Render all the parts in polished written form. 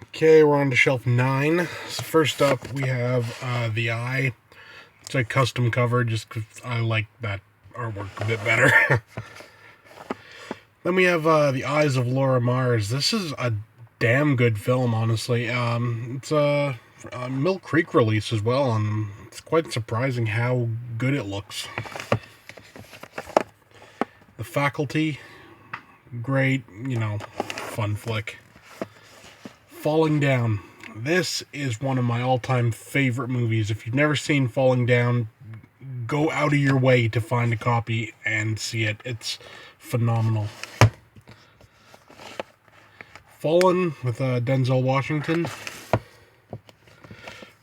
Okay, we're on to shelf 9. So first up, we have The Eye. It's a custom cover just because I like that artwork a bit better. Then we have The Eyes of Laura Mars. This is a damn good film, honestly. It's a Mill Creek release as well, and it's quite surprising how good it looks. The Faculty, great, fun flick. Falling Down. This is one of my all-time favorite movies. If you've never seen Falling Down, go out of your way to find a copy and see it. It's phenomenal. Fallen with Denzel Washington.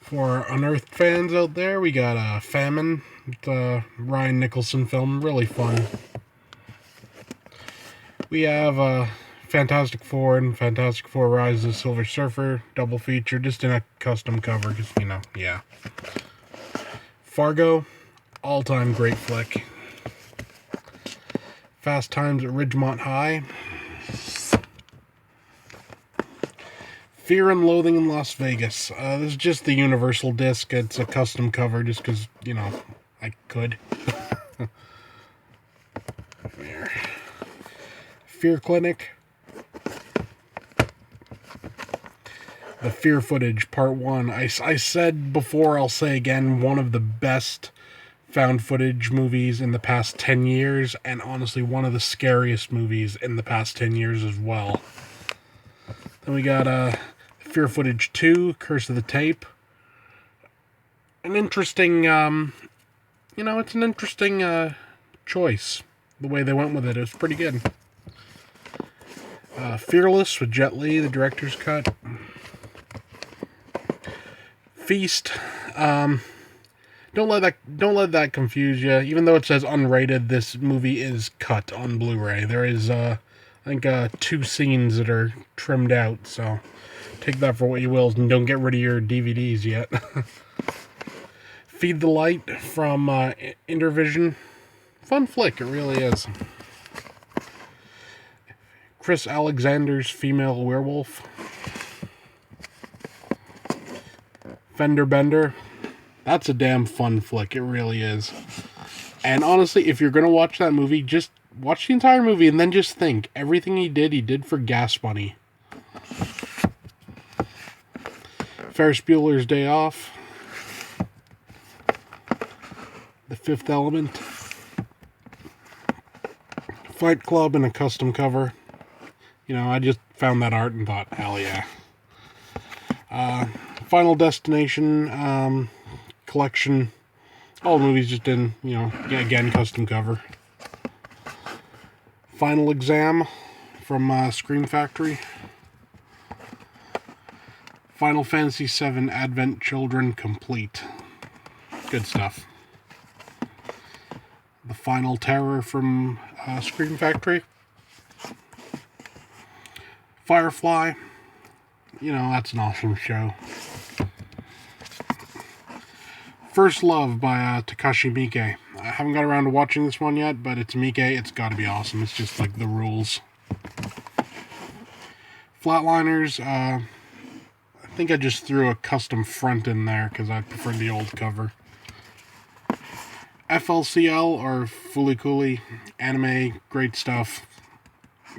For Unearthed fans out there, we got Famine, the Ryan Nicholson film, really fun. We have Fantastic Four and Fantastic Four Rise of the Silver Surfer, double feature, just in a custom cover, because, yeah. Fargo, all-time great flick. Fast Times at Ridgemont High. Fear and Loathing in Las Vegas. This is just the Universal disc. It's a custom cover just because, I could. Fear Clinic. The Fear Footage, Part 1. I said before, I'll say again, one of the best found footage movies in the past 10 years, and honestly, one of the scariest movies in the past 10 years as well. Then we got Fear Footage 2, Curse of the Tape. An interesting, it's an interesting choice. The way they went with it was pretty good. Fearless with Jet Li, the director's cut. Feast. Don't let that confuse you. Even though it says unrated, this movie is cut on Blu-ray. There is, I think, 2 scenes that are trimmed out, so take that for what you will, and don't get rid of your DVDs yet. Feed the Light from Intervision. Fun flick, it really is. Chris Alexander's Female Werewolf. Fender Bender. That's a damn fun flick, it really is. And honestly, if you're going to watch that movie, just watch the entire movie and then just think, everything he did for gas money. Ferris Bueller's Day Off. The Fifth Element. Fight Club in a custom cover. I just found that art and thought, hell yeah. Final Destination collection. All movies just in, again, custom cover. Final Exam from Scream Factory. Final Fantasy VII Advent Children complete. Good stuff. The Final Terror from Scream Factory. Firefly. That's an awesome show. First Love by Takashi Miike. I haven't got around to watching this one yet, but it's Miike. It's got to be awesome. It's just like the rules. Flatliners. I think I just threw a custom front in there because I prefer the old cover. FLCL or Fooly Cooly anime. Great stuff.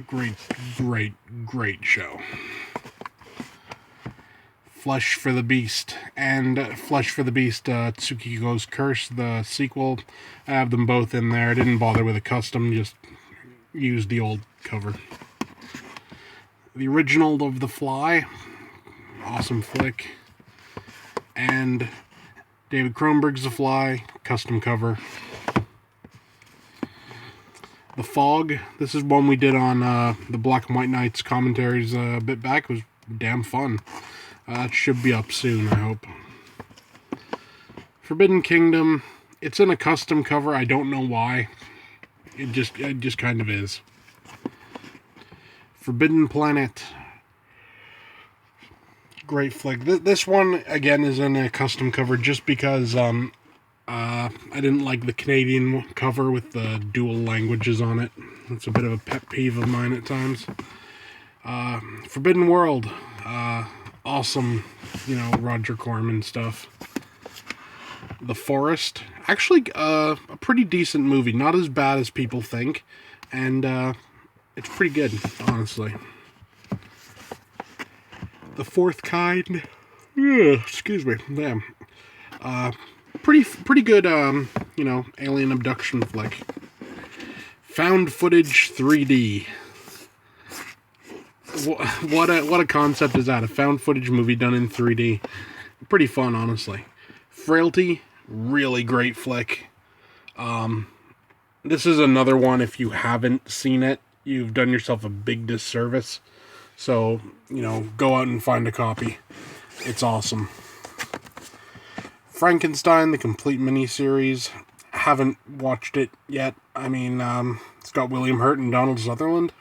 Great show. Flesh for the Beast and Flesh for the Beast Tsukiko's Curse, the sequel. I have them both in there. I didn't bother with a custom, just used the old cover. The original of The Fly, awesome flick. And David Cronenberg's The Fly, custom cover. The Fog, this is one we did on the Black and White Nights commentaries a bit back. It was damn fun. It should be up soon, I hope. Forbidden Kingdom. It's in a custom cover. I don't know why. It just kind of is. Forbidden Planet. Great flick. This one, again, is in a custom cover just because I didn't like the Canadian cover with the dual languages on it. It's a bit of a pet peeve of mine at times. Forbidden World. awesome, Roger Corman stuff. The Forest, actually a pretty decent movie, not as bad as people think, and it's pretty good, honestly. The Fourth Kind, excuse me, damn. Pretty good, alien abduction flick. Found footage 3D. What a concept is that? A found footage movie done in 3D. Pretty fun, honestly. Frailty, really great flick. This is another one, if you haven't seen it, you've done yourself a big disservice. So, go out and find a copy. It's awesome. Frankenstein, the complete miniseries. Haven't watched it yet. I mean, it's got William Hurt and Donald Sutherland.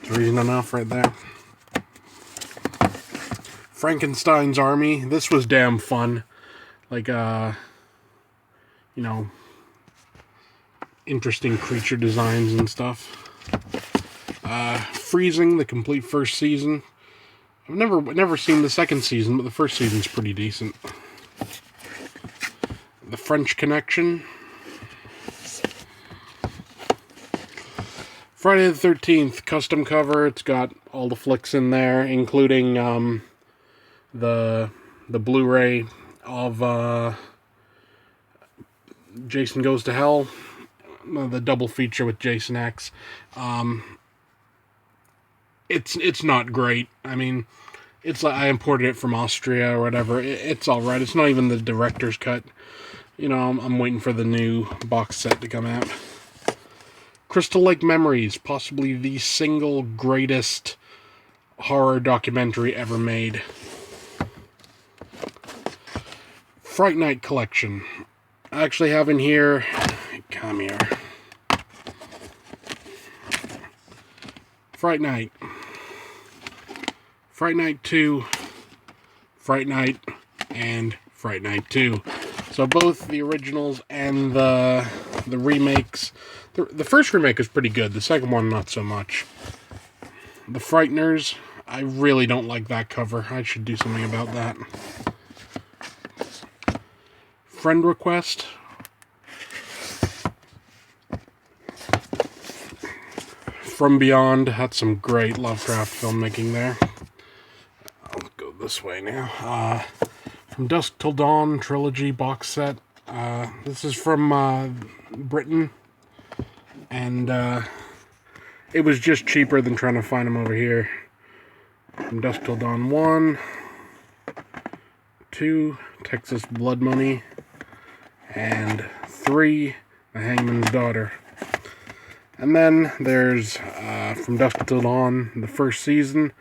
It's reason enough right there. Frankenstein's Army. This was damn fun. Like, interesting creature designs and stuff. Freezing, the complete first season. I've never seen the second season, but the first season's pretty decent. The French Connection. Friday the 13th, custom cover. It's got all the flicks in there, including the Blu-ray of Jason Goes to Hell, the double feature with Jason X. It's not great. I mean, it's like I imported it from Austria or whatever. It's all right. It's not even the director's cut. I'm waiting for the new box set to come out. Crystal Lake Memories, possibly the single greatest horror documentary ever made. Fright Night Collection. I actually have in here, come here. Fright Night. Fright Night 2, Fright Night, and Fright Night 2. So both the originals and the remakes. The first remake was pretty good. The second one, not so much. The Frighteners. I really don't like that cover. I should do something about that. Friend Request. From Beyond. That's some great Lovecraft filmmaking there. I'll go this way now. From Dusk Till Dawn trilogy box set. This is from Britain. And it was just cheaper than trying to find them over here. From Dusk Till Dawn 1, 2, Texas Blood Money, and 3, The Hangman's Daughter. And then there's From Dusk Till Dawn, the first season.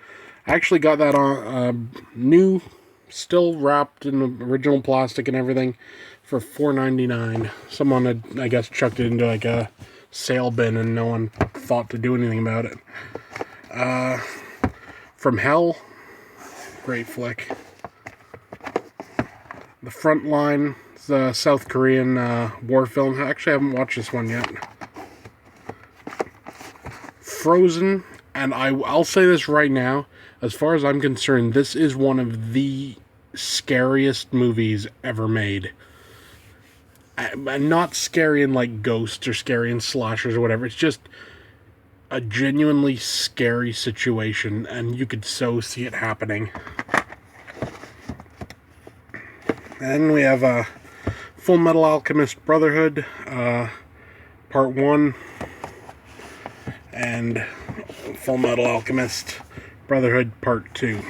I actually got that on new, still wrapped in original plastic and everything, for $4.99. Someone had, I guess, chucked it into like a sale bin and no one thought to do anything about it. From Hell, great flick. The Frontline, the South Korean war film. I actually haven't watched this one yet. Frozen, and I'll say this right now, as far as I'm concerned, this is one of the scariest movies ever made. Not scary in like ghosts or scary in slashers or whatever. It's just a genuinely scary situation, and you could so see it happening. And we have Full Metal Alchemist Brotherhood, Part 1, and Full Metal Alchemist Brotherhood Part 2.